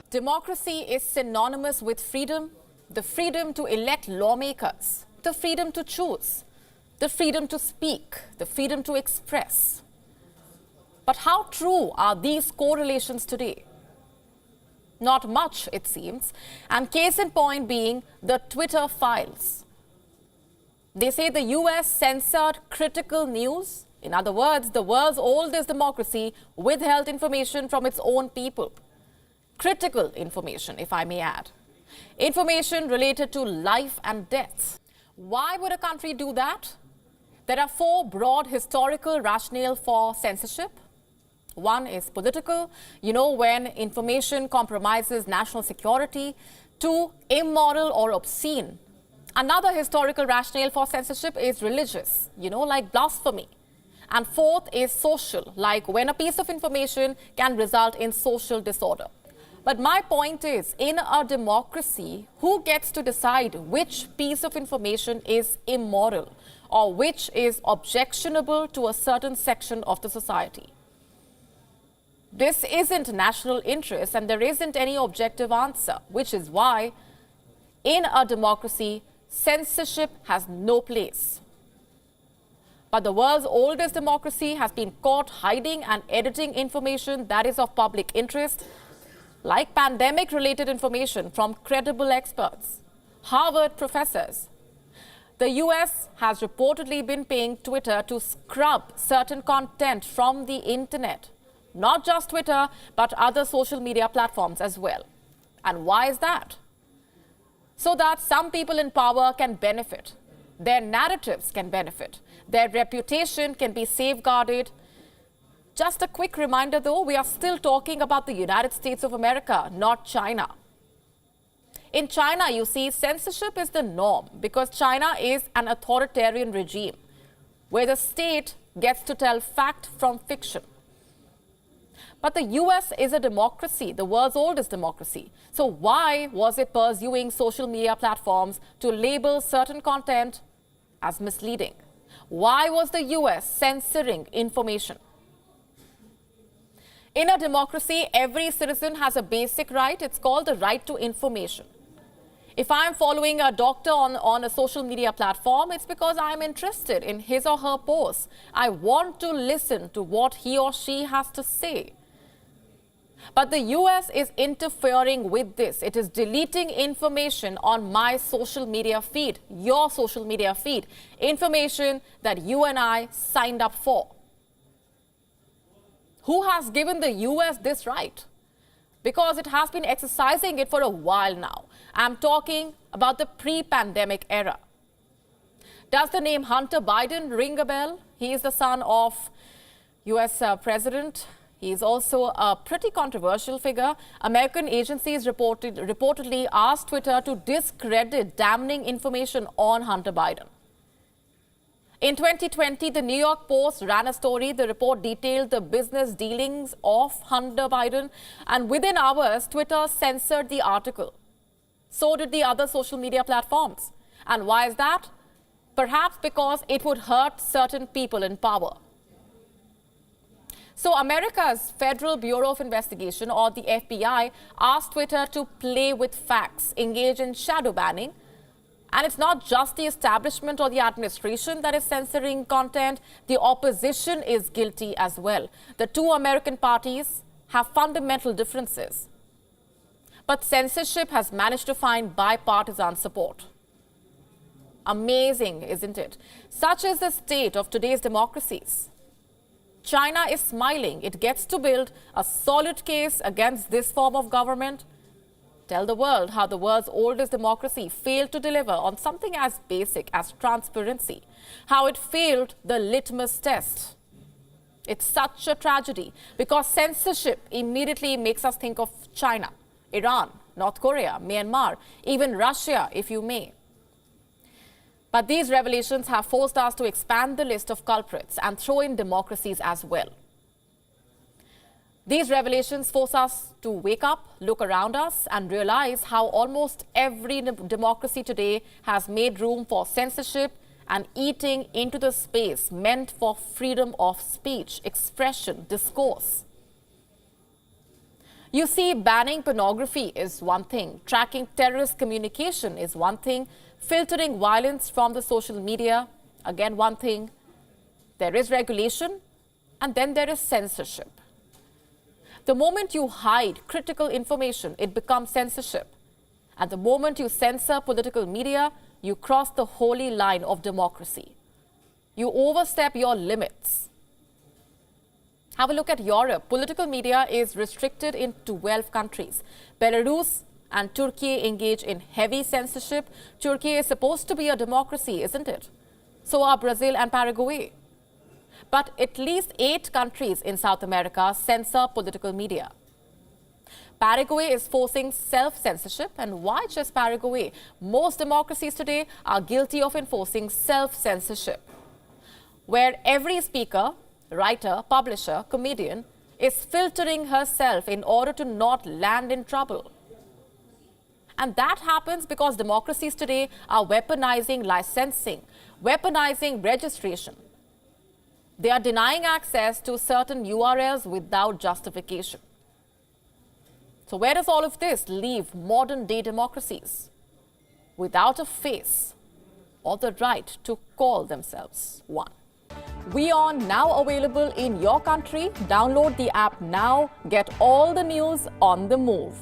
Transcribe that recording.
Democracy is synonymous with freedom, the freedom to elect lawmakers, the freedom to choose, the freedom to speak, the freedom to express. But how true are these correlations today? Not much, it seems, and case in point being the Twitter files. They say the US censored critical news. In other words, the world's oldest democracy withheld information from its own people. Critical information, if I may add. Information related to life and death. Why would a country do that? There are four broad historical rationales for censorship. One is political, when information compromises national security. Two, immoral or obscene. Another historical rationale for censorship is religious, like blasphemy. And fourth is social, like when a piece of information can result in social disorder. But my point is, in a democracy, who gets to decide which piece of information is immoral or which is objectionable to a certain section of the society? This isn't national interest and there isn't any objective answer, which is why in a democracy, censorship has no place. But the world's oldest democracy has been caught hiding and editing information that is of public interest, like pandemic-related information from credible experts, Harvard professors. The US has reportedly been paying Twitter to scrub certain content from the internet. Not just Twitter, but other social media platforms as well. And why is that? So that some people in power can benefit. Their narratives can benefit. Their reputation can be safeguarded. Just a quick reminder, though, we are still talking about the United States of America, not China. In China, you see, censorship is the norm because China is an authoritarian regime where the state gets to tell fact from fiction. But the US is a democracy, the world's oldest democracy. So why was it pursuing social media platforms to label certain content as misleading? Why was the US censoring information? In a democracy, every citizen has a basic right. It's called the right to information. If I'm following a doctor on a social media platform, it's because I'm interested in his or her posts. I want to listen to what he or she has to say. But the US is interfering with this. It is deleting information on my social media feed, your social media feed, information that you and I signed up for. Who has given the US this right? Because it has been exercising it for a while now. I'm talking about the pre-pandemic era. Does the name Hunter Biden ring a bell? He is the son of US President. He is also a pretty controversial figure. American agencies reportedly asked Twitter to discredit damning information on Hunter Biden. In 2020, the New York Post ran a story. The report detailed the business dealings of Hunter Biden, and within hours, Twitter censored the article. So did the other social media platforms. And why is that? Perhaps because it would hurt certain people in power. So America's Federal Bureau of Investigation, or the FBI, asked Twitter to play with facts, engage in shadow banning. And it's not just the establishment or the administration that is censoring content. The opposition is guilty as well. The two American parties have fundamental differences. But censorship has managed to find bipartisan support. Amazing, isn't it? Such is the state of today's democracies. China is smiling. It gets to build a solid case against this form of government. Tell the world how the world's oldest democracy failed to deliver on something as basic as transparency, how it failed the litmus test. It's such a tragedy because censorship immediately makes us think of China, Iran, North Korea, Myanmar, even Russia, if you may. But these revelations have forced us to expand the list of culprits and throw in democracies as well. These revelations force us to wake up, look around us, and realize how almost every democracy today has made room for censorship and eating into the space meant for freedom of speech, expression, discourse. You see, banning pornography is one thing, tracking terrorist communication is one thing, filtering violence from the social media, again one thing. There is regulation, and then there is censorship. The moment you hide critical information, it becomes censorship. And the moment you censor political media, you cross the holy line of democracy. You overstep your limits. Have a look at Europe. Political media is restricted in 12 countries. Belarus and Turkey engage in heavy censorship. Turkey is supposed to be a democracy, isn't it? So are Brazil and Paraguay. But at least 8 countries in South America censor political media. Paraguay is forcing self-censorship. And why just Paraguay? Most democracies today are guilty of enforcing self-censorship, where every speaker, writer, publisher, comedian is filtering herself in order to not land in trouble. And that happens because democracies today are weaponizing licensing, weaponizing registration. They are denying access to certain URLs without justification. So where does all of this leave modern-day democracies? Without a face or the right to call themselves one. WION now available in your country. Download the app now. Get all the news on the move.